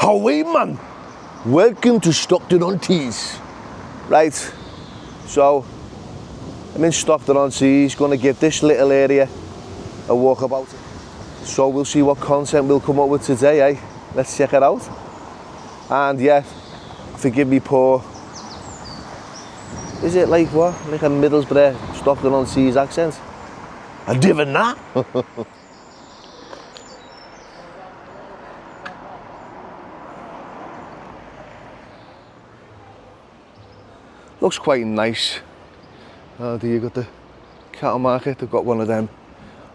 Away, man! Welcome to Stockton-on-Tees. Right, so I'm in Stockton-on-Tees, going to give this little area a walkabout. So we'll see what content we'll come up with today, eh? Let's check it out. And yeah, forgive me poor, is it like what? Like a Middlesbrough, Stockton-on-Tees accent? I didn't know. Looks quite nice. You got the cattle market, they've got one of them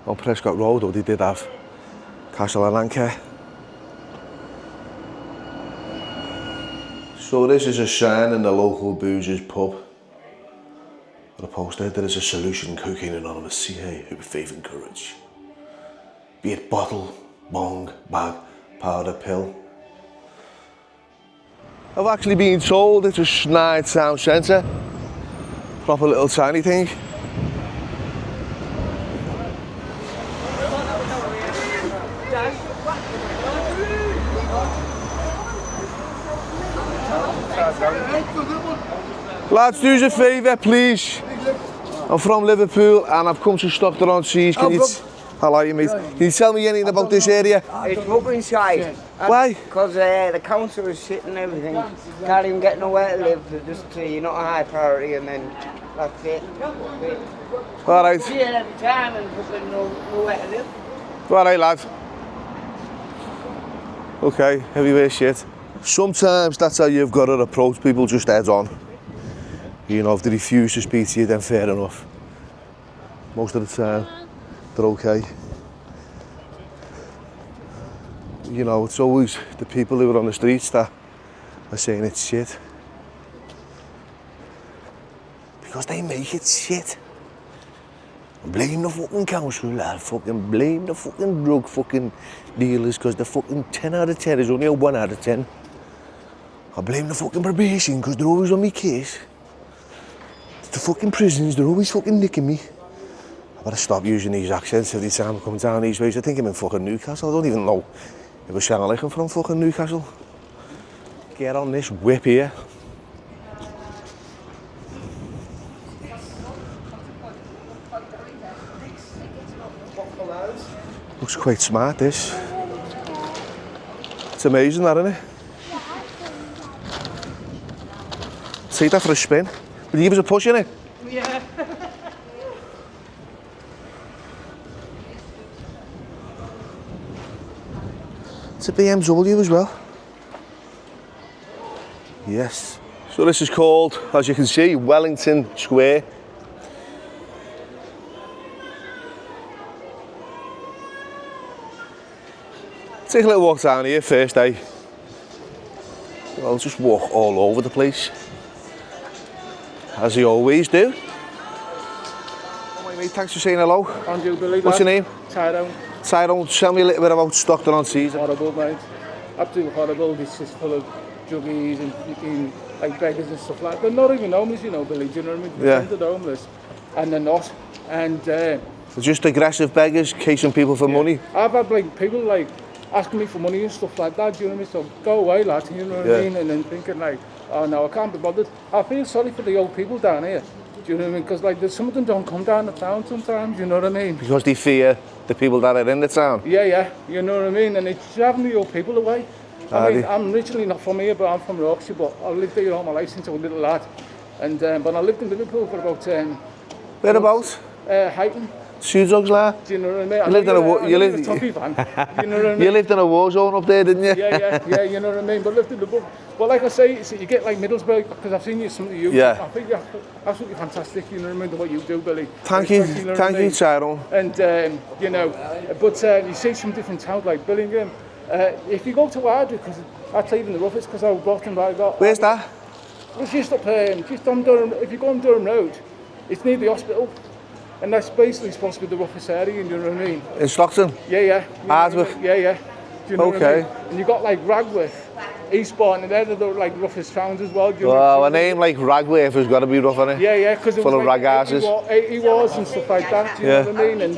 on Prescott Road, or they did have Castle and Anchor. So this is a sign in the local boozer's pub. On a poster, there is a solution cocaine anonymous, CA, who faith and courage. Be it bottle, bong, bag, powder, pill. I've actually been told it's a snide town centre. Proper little tiny thing. Lads, do us a favour, please. I'm from Liverpool and I've come to Stockton-on-Tees. Hello, you mate. Can you tell me anything about this area? It's rubbish inside. Why? Because the council is shit and everything. Can't even get nowhere to live. They're just you're not a high priority, and then that's it. All right. See it every time and fucking nowhere to live. All right, lad. Okay, heavyweight shit. Sometimes that's how you've got to approach people, just head on. You know, if they refuse to speak to you, then fair enough. Most of the time, they're okay. You know, it's always the people who are on the streets that are saying it's shit. Because they make it shit. Blame the fucking council, lad. Fucking blame the fucking drug fucking dealers, because the fucking 10 out of 10 is only a 1 out of 10. I blame the fucking probation, because they're always on me case. The fucking prisons, they're always fucking nicking me. I better stop using these accents every time I come down these ways. I think I'm in fucking Newcastle. I don't even know if I sound like I'm from fucking Newcastle. Get on this whip here. Looks quite smart, this. It's amazing, that, isn't it? Take that for a spin. Will you give us a push in it? Yeah. It's a BMW as well. Yes. So this is called, as you can see, Wellington Square. Take a little walk down here first, eh? I'll just walk all over the place, as you always do. Oh, mate, thanks for saying hello. Andrew, Billy. What's your name? Tyrone. Tyrone, tell me a little bit about Stockton-on-Tees. Horrible, mate. Absolutely horrible. It's just full of juggies and fucking like beggars and stuff like that. They're not even homeless, you know, Billy. Do you know what I mean? Yeah. They're homeless, and they're not. And They're just aggressive beggars, casing people for money. I've had like people like asking me for money and stuff like that. Do you know what I mean? So go away, lad. You know what I mean? And then thinking like, oh no, I can't be bothered. I feel sorry for the old people down here. Do you know what I mean? Because like, some of them don't come down the town sometimes. You know what I mean? Because they fear the people that are in the town. Yeah. You know what I mean? And it's driving the old people away. I mean, I'm originally not from here, but I'm from Yorkshire. But I lived here all my life since I was a little lad. And but I lived in Liverpool for about Whereabouts? Highton. Shoe dogs, lad. Do you know what I mean? You lived in a you lived in a toffee van. You know what I mean? You lived in a Warzone up there, didn't you? Yeah, you know what I mean? But lived in the book. But like I say, you get like Middlesbrough, because I've seen you, some of you. Yeah. I think you're absolutely fantastic, you know what I mean, what you do, Billy. Thank you, Tyrone. And, you know, but you see some different towns like Billingham. If you go to Hardwick, because that's even the roughest, because I was walking by. Where's that? It's just up, just on Durham. If you go on Durham Road, it's near the hospital. And that's basically supposed to be the roughest area, you know what I mean? In Stockton? Yeah. Hardwick? Yeah. Do you know what I mean? And you got like Ragworth, Eastbourne, and they're the like roughest towns as well. Well, a name like Ragworth has got to be rough, hasn't it? Yeah, because it full was of like rag asses. 80 wars and stuff like that. Do you know what I mean? And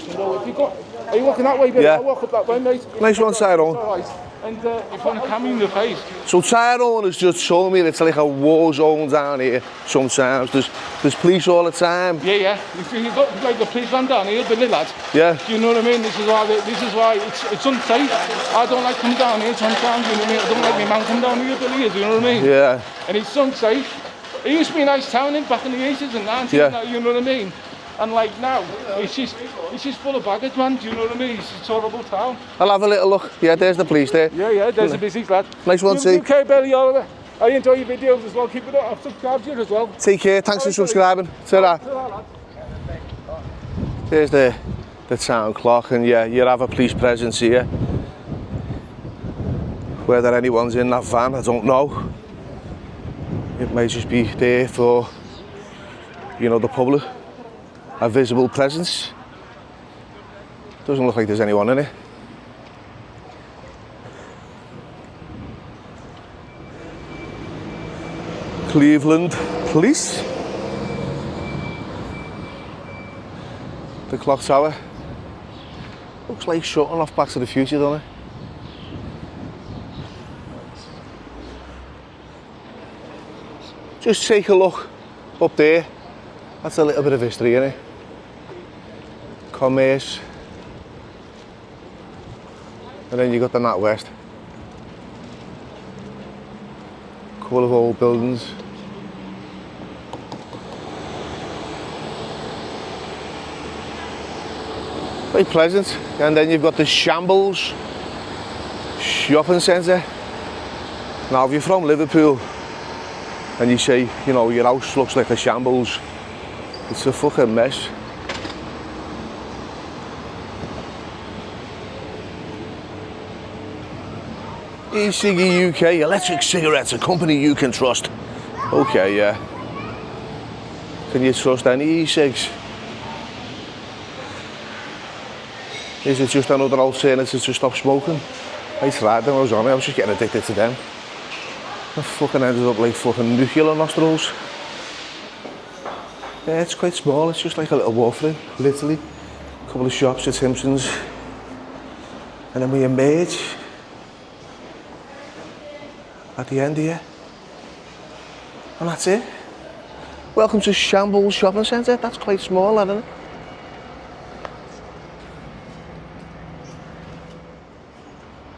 you know, if you got, are you walking that way? Bill? Yeah. I'll walk up that way, mate. Nice one, Tyrone. All right. and if you want to come in the face. So tire owners just told me it's like a war zone down here sometimes. There's police all the time. Yeah. You've got like the police van down here, Billy lad. Yeah. Do you know what I mean? This is why it's unsafe. I don't like coming down here sometimes, you know what I mean? I don't like my man come down here, Billy, do you know what I mean? Yeah. And it's unsafe. It used to be a nice town back in the 80s and 90s, Yeah. you know what I mean? And like now, it's just full of baggage, man, do you know what I mean? It's a horrible town. I'll have a little look. Yeah, there's the police there. Yeah, there's a busy lad. Nice one, too. Okay, Billy, Oliver. I enjoy your videos as well, keep it up, I've subscribed to you as well. Take care, thanks for subscribing. Ta-ra. There's the town clock, and yeah, you have a police presence here. Whether anyone's in that van, I don't know. It may just be there for, you know, the public. A visible presence. Doesn't look like there's anyone in it. Cleveland Police. The clock tower. Looks like shutting off Back to the Future, doesn't it? Just take a look up there. That's a little bit of history, isn't it? Commerce. And then you got the NatWest. Couple of old buildings. Very pleasant. And then you've got the Shambles shopping centre. Now if you're from Liverpool and you say, you know, your house looks like a shambles, it's a fucking mess. E-Ciggy UK, electric cigarettes, a company you can trust. Okay, yeah. Can you trust any e-cigs? Is it just another alternative to stop smoking? I tried them, I was on it, I was just getting addicted to them. I fucking ended up like fucking nuclear nostrils. Yeah, it's quite small, it's just like a little walk-through, literally. A couple of shops at Simpsons. And then we emerge at the end here. And that's it. Welcome to Shambles Shopping Centre. That's quite small, isn't it?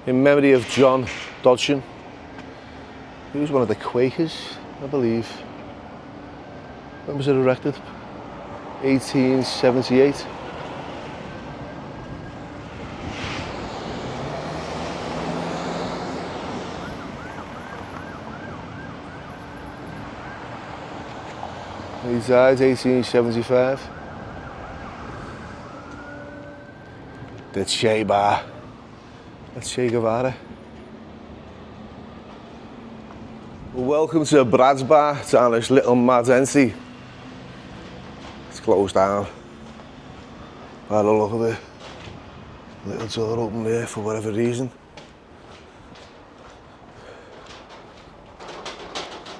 In memory of John Dodson. He was one of the Quakers, I believe. When was it erected? 1878. He died 1875. The Che Bar. That's Che Guevara. Welcome to Brad's Bar down this little mad entry. It's closed down. By the look of it. Little door open there for whatever reason.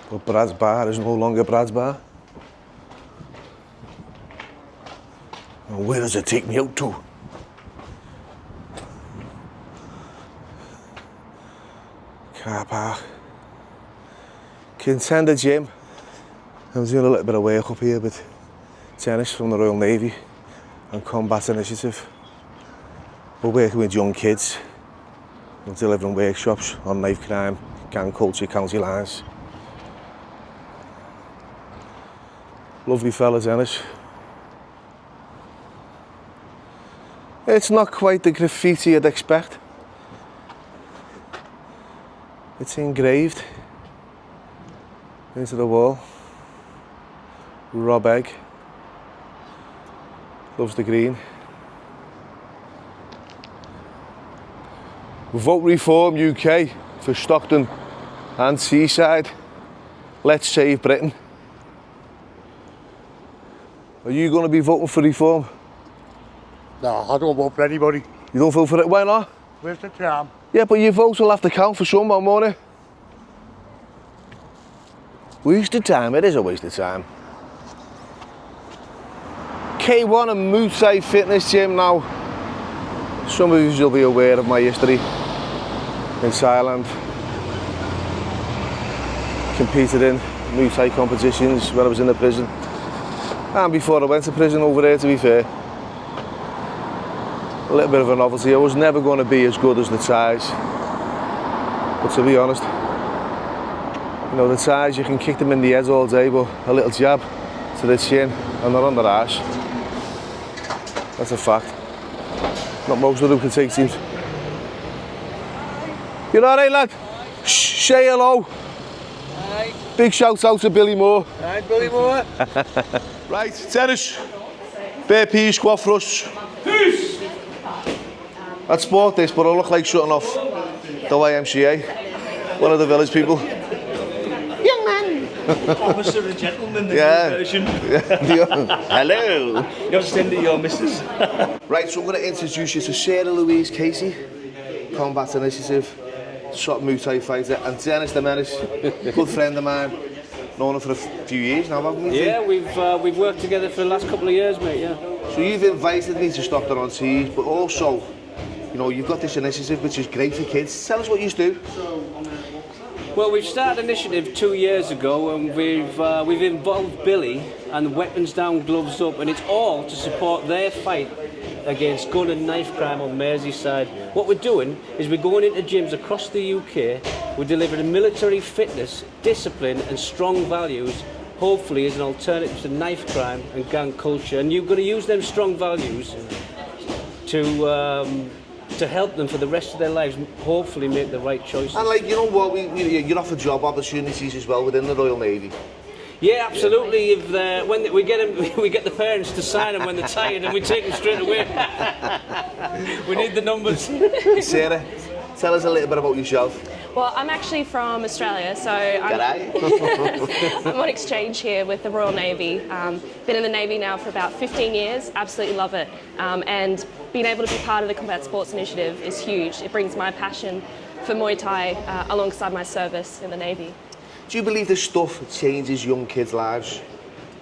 But Brad's Bar is no longer Brad's Bar. And where does it take me out to? Car park. Contender gym. I'm doing a little bit of work up here with tennis from the Royal Navy and Combat Initiative. We're working with young kids. We're delivering workshops on knife crime, gang culture, county lines. Lovely fella tennis. It's not quite the graffiti you'd expect. It's engraved into the wall. Rob Egg. Loves the green. Vote Reform UK for Stockton and Teesside. Let's save Britain. Are you going to be voting for Reform? No, I don't vote for anybody. You don't vote for it? Why not? Where's the tram? Yeah, but your votes will have to count for someone, won't it? Waste of time, it is a waste of time. K1 and Muay Fitness Gym now. Some of you will be aware of my history. in Thailand. Competed in Muay Thai competitions when I was in the prison. And before I went to prison over there, to be fair. A little bit of a novelty. I was never going to be as good as the Thais. But to be honest, you know, the Thais, you can kick them in the head all day, but a little jab to the chin and they're on their arse. That's a fact. Not most of them can take teams. You alright, lad? Shh, say hello. Hi. Big shout out to Billy Moore. Hi, Billy Moore. Right, tennis. Bare peas, squat thrusts. I'd sport this, but I look like shutting off the YMCA. One of the village people. Young man. Officer and gentleman, the Yeah. version. Hello. You're sending your missus. Right, so I'm going to introduce you to Sarah Louise Casey, Combat Initiative, top Muay Thai fighter, and Dennis the Menace, good friend of mine. Known him for a few years now, haven't we? Yeah, we've worked together for the last couple of years, mate, yeah. So you've invited me to Stockton-on-Tees, but also, you know, you've got this initiative which is great for kids. Tell us what you do. Well, we've started an initiative 2 years ago, and we've involved Billy and Weapons Down, Gloves Up, and it's all to support their fight against gun and knife crime on Merseyside. What we're doing is we're going into gyms across the UK, we're delivering military fitness, discipline and strong values, hopefully as an alternative to knife crime and gang culture. And you're going to use them strong values to help them for the rest of their lives, hopefully make the right choices. And like, you know what, you offer job opportunities as well within the Royal Navy. Yeah, absolutely. If when we get them, we get the parents to sign them when they're tired, and we take them straight away. We need the numbers. Sarah, tell us a little bit about yourself. Well, I'm actually from Australia, so I'm on exchange here with the Royal Navy. Been in the Navy now for about 15 years, absolutely love it. And being able to be part of the Combat Sports Initiative is huge. It brings my passion for Muay Thai alongside my service in the Navy. Do you believe this stuff changes young kids' lives?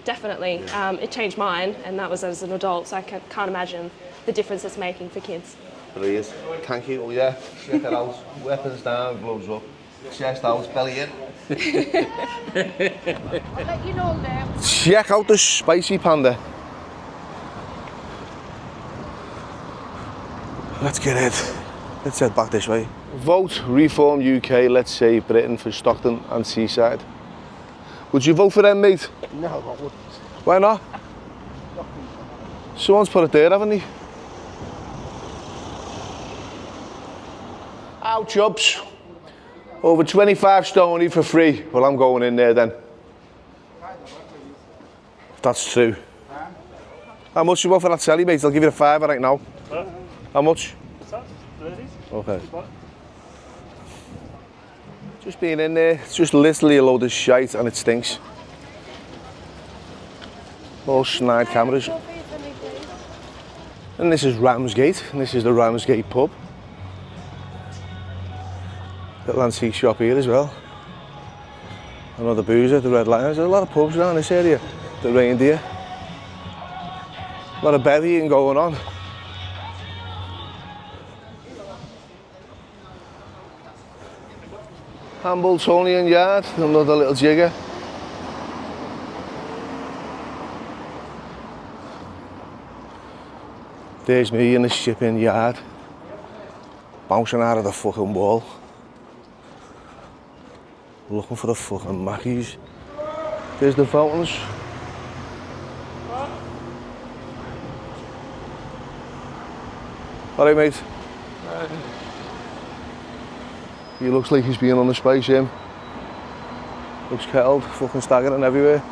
Definitely. It changed mine, and that was as an adult, so I can't imagine the difference it's making for kids. Brilliant. Thank you. Oh yeah, check it out. Weapons down, gloves up. Chest out, belly in. I'll let you know now. Check out the spicy panda. Let's get it. Let's head back this way. Vote Reform UK, Let's Save Britain for Stockton and Teesside. Would you vote for them, mate? No, I wouldn't. Why not? Someone's put it there, haven't they? Out jobs. Over 25 stone for free. Well, I'm going in there then. That's true. How much you want for that telly, mate? I'll give you a £5 right now. Huh? How much? What's that? 30? Okay. Just being in there, it's just literally a load of shite and it stinks. All snide cameras. And this is Ramsgate, and this is the Ramsgate pub. Little antique shop here as well. Another boozer, the Red Lions. There's a lot of pubs around this area. The Reindeer. A lot of berrying going on. Hambletonian Yard, another little jigger. There's me in the shipping yard, bouncing out of the fucking wall. Looking for the fucking Mackies. There's the fountains. Alright, mate. He looks like he's been on the Space Gym. Looks kettled, fucking staggering everywhere.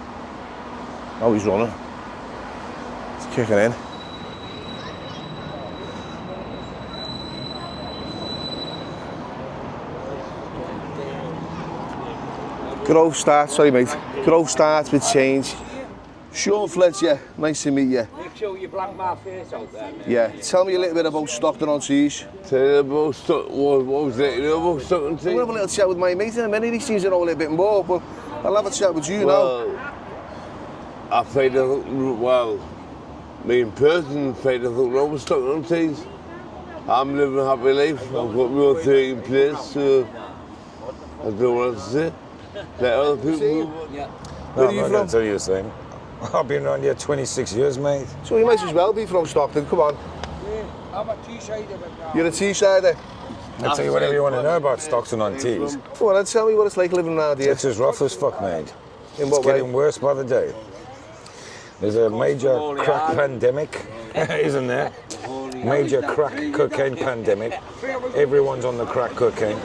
Now he's running. It's kicking in. Growth starts, sorry mate. Growth starts with change. Sean Fletcher, nice to meet you. Make sure you blank my face out there, mate. Yeah, tell me a little bit about Stockton-on-Tees. What was it about Stockton-on-Tees? We'll have a little chat with my mate in a minute. He seems to know a little bit more, but I'll have a chat with you now. Well, I played me in person played a thought with Stockton-on-Tees. I'm living a happy life. I've got my own 13 place, so I don't want to say. Let other people move. Where No, are you I'm not from? going to tell you the same. I've been around here 26 years, mate. So you might as well be from Stockton, come on. I'm a Teessider. You're a Teessider. I'll tell you whatever you want to know about Stockton-on-Tees. Come on, then tell me what it's like living around here. It's as rough as fuck, mate. In It's what way? getting worse by the day. There's a major crack pandemic, isn't there? Major crack cocaine pandemic. Everyone's on the crack cocaine.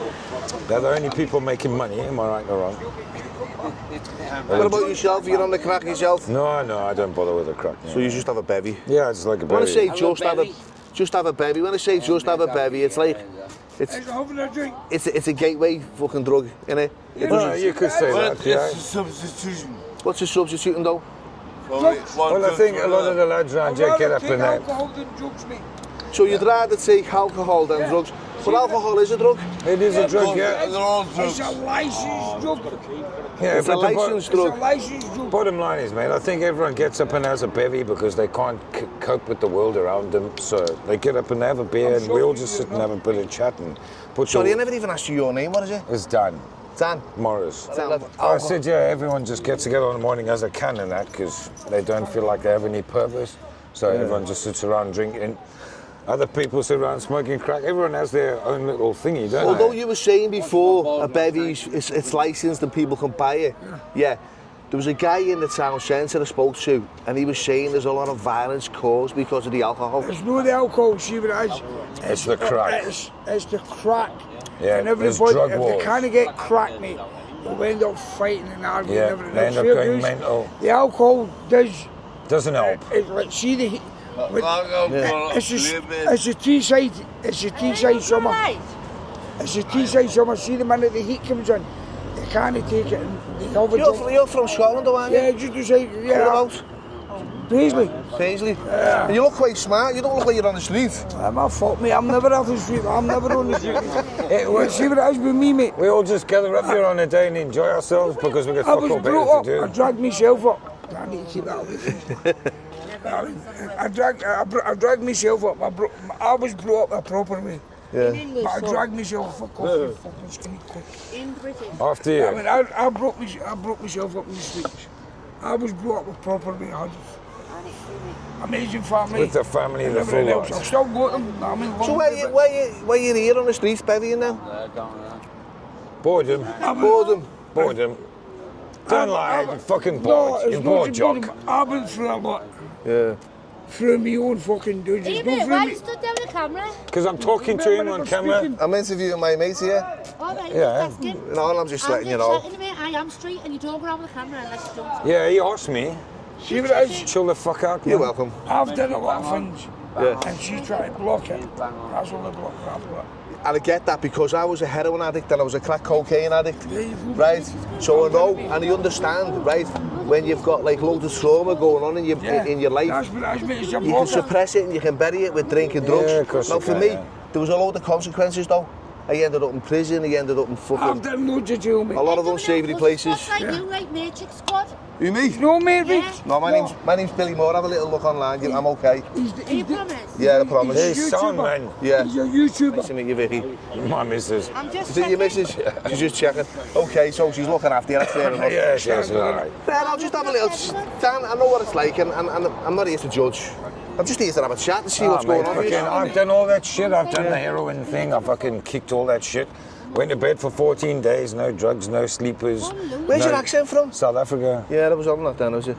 They're the only people making money, am I right or wrong? What about yourself? You're on the crack yourself? No, I don't bother with the crack. No. So you just have a bevy? Yeah, it's like a When I say berry. just have a bevy, when I say just have a bevy, it's like, it's a gateway fucking drug, innit? Well, you could say that, yeah. It's a substitution. What's the substituting though? Well, I think a lot of the lads around here get up in there. So you'd rather take alcohol than drugs? But alcohol is a drug. It is a drug, yeah. They're all drugs. It's a licensed drug. Yeah, It's a but the licensed It's a drug. licensed drug. bottom line is, mate, I think everyone gets up and has a bevy because they can't cope with the world around them. So they get up and they have a beer, and we all just sit and have a bit of chat and put Sorry, I the... never even asked you your name, what is it? It's Dan Dan. Morris. Dan. I said, yeah, everyone just gets together in the morning as a can and that because they don't feel like they have any purpose. So everyone just sits around drinking. Other people sit around smoking crack. Everyone has their own little thingy, don't Although they? you were saying before, a bevy, it's licensed and people can buy it. Yeah. There was a guy in the town centre I spoke to, and he was saying there's a lot of violence caused because of the alcohol. It's not the alcohol, see what it is. It's the crack. It's the crack. Yeah, and there's everybody, drug if wars. they can't get crack, mate, they'll end up fighting and arguing Yeah, and everything. they end up Fair going dues. mental. The alcohol does. Doesn't help. It's like, see the. It's It's a Teesside. It's a Teesside summer. It's a Teesside summer. See the minute the heat comes in, they can't take it. And they have a drink. You're from Scotland, though, aren't you? Yeah, just to say, yeah. Whereabouts? Paisley. Paisley. And you look quite smart. You don't look like you're on the street. My fault, mate. I'm never off the street. I'm never on the street. See what it is with me, mate. We all just gather up here on a day and enjoy ourselves because we got I fuck was all brought better up. to I do. dragged myself up. I need to keep that away from me. I dragged myself up. I was brought up a proper way. Yeah. But I dragged myself up off the fucking skinny cut. After I you. mean, I broke myself up in the streets. I was brought up a proper way. I had amazing family. With the family, and the everything full else. lot. I've still got them. I mean, So why you here on the streets, bevying now? Boredom. Boredom. Don't lie, you fucking bored. You're bored, Jock. I've been through a lot. Yeah. Through my own fucking dudes. Hey, mate, why you stood there with the camera? Because I'm talking to him on camera. I'm interviewing my mate here. All right, Yeah. just asking. No, I'm just letting you know. Checking, mate. I am straight, and you don't go around with the camera unless you don't. Yeah, he asked me. See what it is? Chill the fuck out, man. You're welcome. I've done a lot of things. Yeah. And she tried to block it. That's all the block I've got. And I get that because I was a heroin addict and I was a crack cocaine addict, right? So I know and I understand, right? When you've got like loads of trauma going on in your life, That's what it is, mate. It's a you can blocker. suppress it and you can bury it with drink and drugs. Yeah, of course Now you for can, me, yeah. there was a load of consequences though. I ended up in prison, I ended up in I've fucking done loads of jail, mate. a lot of unsavoury places. What's like you, like Matrix Squad? Who, me? No, mate, Yeah. mate. No, my name's Billy Moore. Have a little look online. I'm okay. You promise? Yeah, I promise. Hey, YouTuber. son, man. Yeah. He's a YouTuber. Nice to meet you, Vicky. My missus. I'm just Is it your missus? She's just checking. Okay, so she's looking after you. That's fair enough. Yes, all right. Then I'll just have a little. Dan, I know what it's like, and I'm not here to judge. I'm just here to have a chat and see what's going on. Fucking, I've done all that shit. I've done the heroin thing. I fucking kicked all that shit. Went to bed for 14 days. No drugs, no sleepers. Where's no- your accent from? South Africa. Yeah, that was on that then, was it?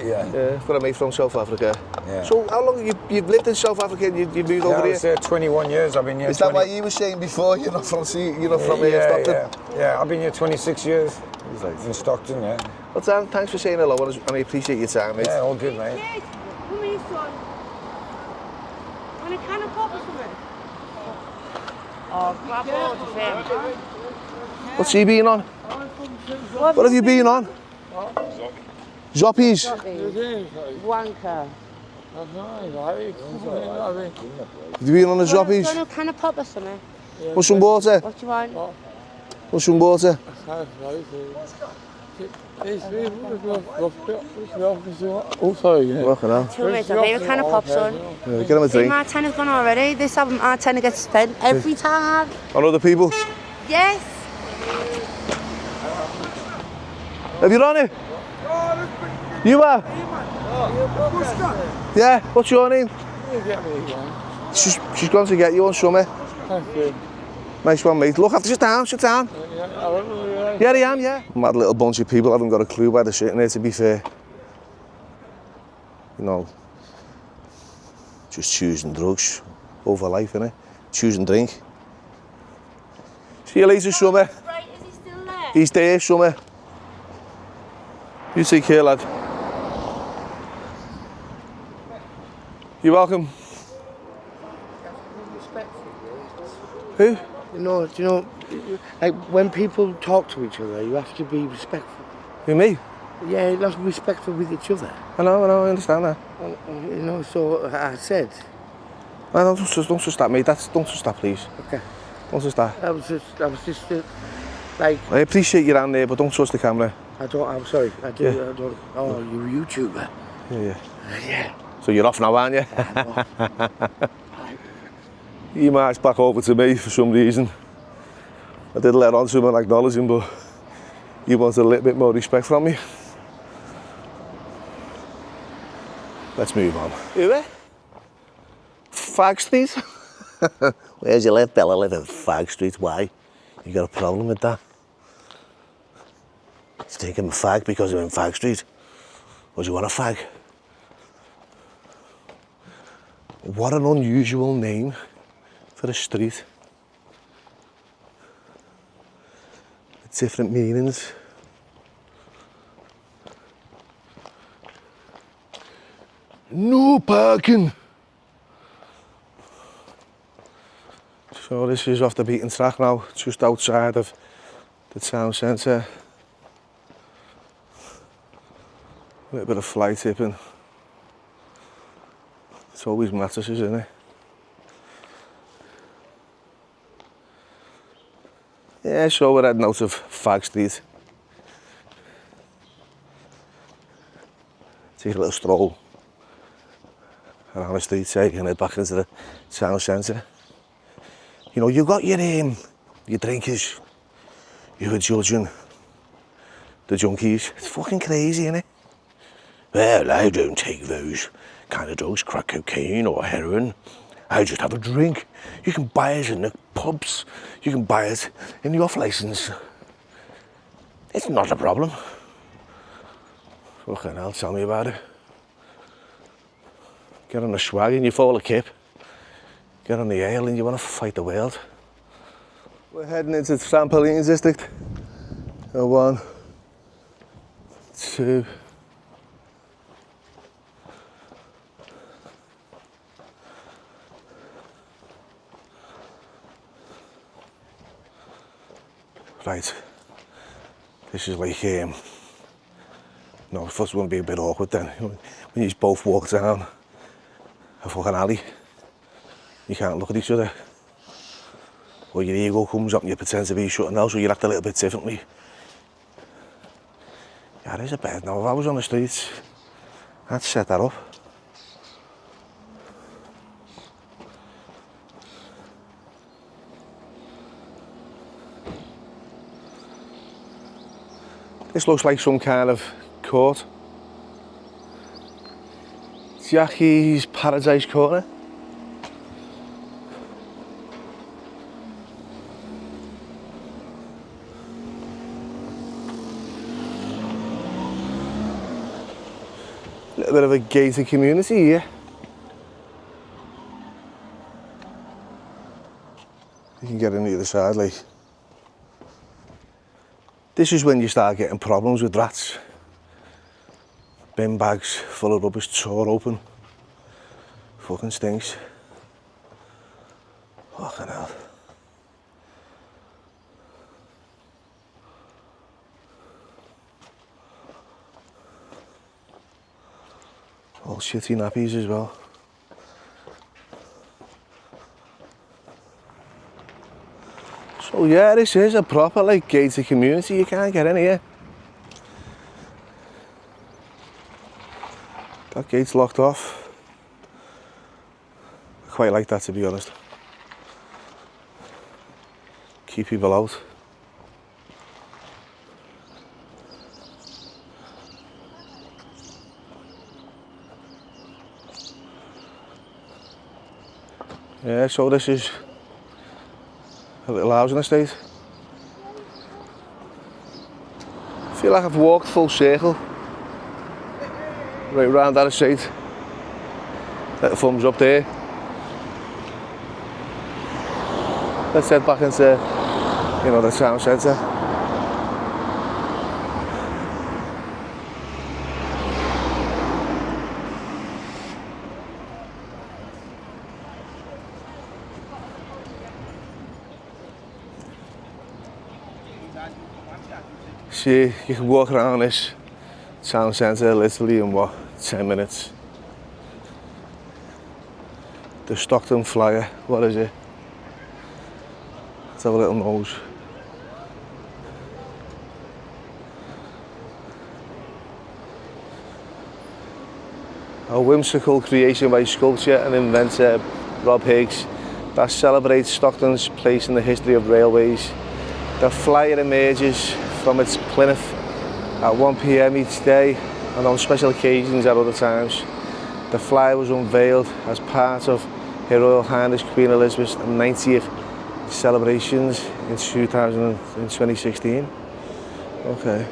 Yeah. Yeah, I've got a mate from South Africa. Yeah. So how long you've lived in South Africa and you moved Yeah, over I here? was there 21 years. I've been here. Is that 20 why you were saying before you're not from yeah, Stockton? yeah. I've been here 26 years He's like, in Stockton. Yeah. well, Dan, thanks for saying hello and I appreciate your time, mate. Yeah, all good, mate. Kid, come here, son. Want a can of pop or something? Oh, grab all of them. What's he been on? What have you been on? Zoppies. Wanker. Have you been on the Zoppies? Want a can of pop or something? Want some water? What do you want? Want some water? Fucking hell. Two minutes, I've even kind of pops on. Yeah, get him a See, drink. my tenner's gone already. This album, my tenner gets spent every time. On other people. Yes. Have you done it? You are? Yeah, what's your name? She's gone to get you on summer. Thank you. Nice one, mate. Look, sit down, sit down. Yeah, I am, yeah. Mad little bunch of people haven't got a clue why they're sitting there, to be fair. You know, just choosing drugs over life, innit? Choosing drink. See you later, Summer. Right, is he still there? He's there, Summer. You take care, lad. You're welcome. Who? You know, like when people talk to each other, you have to be respectful. Who, me? Yeah, you have to be respectful with each other. I know, I understand that. You know, so I said. No, don't just that, mate. Don't just that, please. Okay. Don't just that. I was just like. I appreciate your hand there, but don't trust the camera. I'm sorry. I do. Yeah. I don't. Oh, you're a YouTuber. Yeah. Yeah. So you're off now, aren't you? He marched back over to me for some reason. I did let on to him and acknowledge him, but he wanted a little bit more respect from me. Let's move on. Who? Fag Street? Where's your left Bella live in Fag Street? Why? You got a problem with that? You think I'm a fag because I'm in Fag Street? Or do you want a fag? What an unusual name for a street. Different meanings. No parking. So this is off the beaten track now, just outside of the town centre. A little bit of fly tipping. It's always mattresses, isn't it? Yeah, so we're heading out of Fag Street. Take a little stroll around the street, say, and head back into the town centre. You know, you've got your drinkers, you were judging the junkies. It's fucking crazy, isn't it? Well, I don't take those kind of drugs, crack cocaine or heroin. I just have a drink. You can buy it in the pubs. You can buy it in the off-licence. It's not a problem. Fucking hell, tell me about it. Get on the swag and you fall a kip. Get on the ale and you want to fight the world. We're heading into the trampoline district. 1, 2. Right, this is like, no, first going to be a bit awkward then. When you both walk down a fucking alley, you can't look at each other. Or your ego comes up and you pretend to be shutting out, so you act a little bit differently. Yeah, there's a bed now. If I was on the streets, I'd set that up. This looks like some kind of court. Jackie's Paradise Corner. A little bit of a gated community here. You can get in the other side, like. This is when you start getting problems with rats. Bin bags full of rubbish tore open. Fucking stinks. Fucking hell. All shitty nappies as well. So yeah, this is a proper like gated community. You can't get in here. That gate's locked off. I quite like that, to be honest. Keep people out. Yeah, so this is a little housing estate. I feel like I've walked full circle right round that estate. Little thumbs up there. Let's head back into, you know, the town centre. See, you can walk around this town centre literally in what, 10 minutes. The Stockton Flyer, what is it? Let's have a little nose. A whimsical creation by sculptor and inventor Rob Higgs that celebrates Stockton's place in the history of railways. The Flyer emerges from its plinth at 1 p.m. each day and on special occasions at other times. The Flyer was unveiled as part of Her Royal Highness Queen Elizabeth's 90th celebrations in 2016. Okay.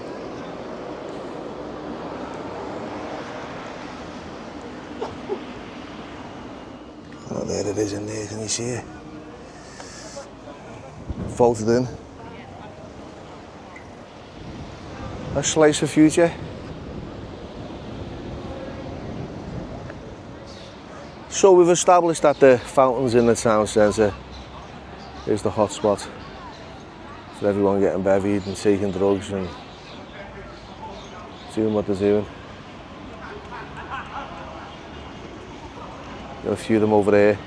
Oh, there it is in there, can you see it? Vaulted in. A slice of future. So we've established that the fountains in the town centre is the hot spot for everyone getting bevied and taking drugs and doing what they're doing. Got a few of them over there.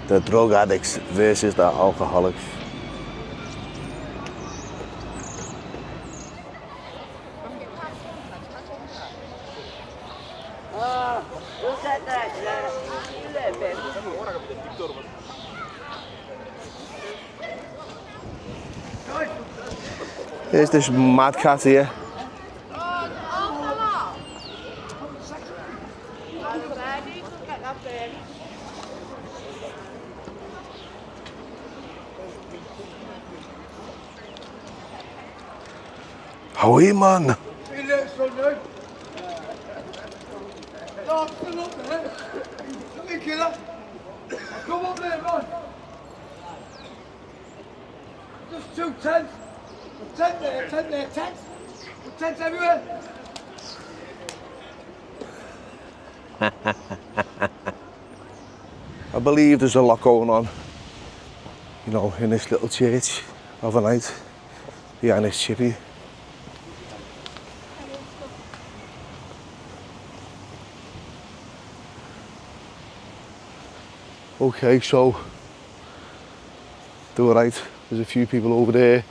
The drug addicts versus the alcoholics. There's this mad cat here. Ahoy, man! Come up there, man! Just 2 tents. A tent there, a tent there, tents. Tents everywhere. I believe there's a lot going on, you know, in this little church overnight behind this chippy. Okay, so do it right. There's a few people over there.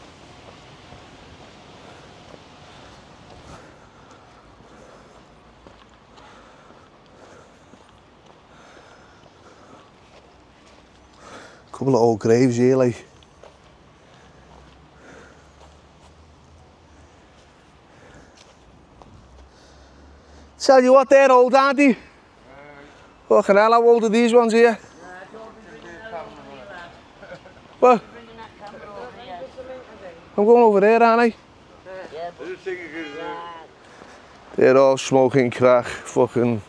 Couple of old graves here, like. Tell you what, they're old, aren't they? Fucking hell, how old are these ones here? What? I'm going over there, aren't I? They're all smoking crack, fucking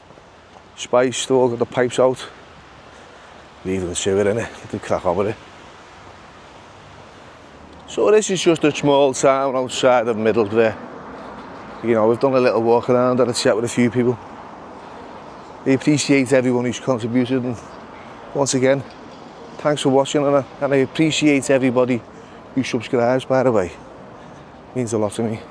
spiced, all got the pipes out. Leave the sewer in it, let them crack on with it. So this is just a small town outside of Middlesbrough. You know, we've done a little walk around, had a chat with a few people. I appreciate everyone who's contributed, and once again, thanks for watching, and I appreciate everybody who subscribes, by the way. It means a lot to me.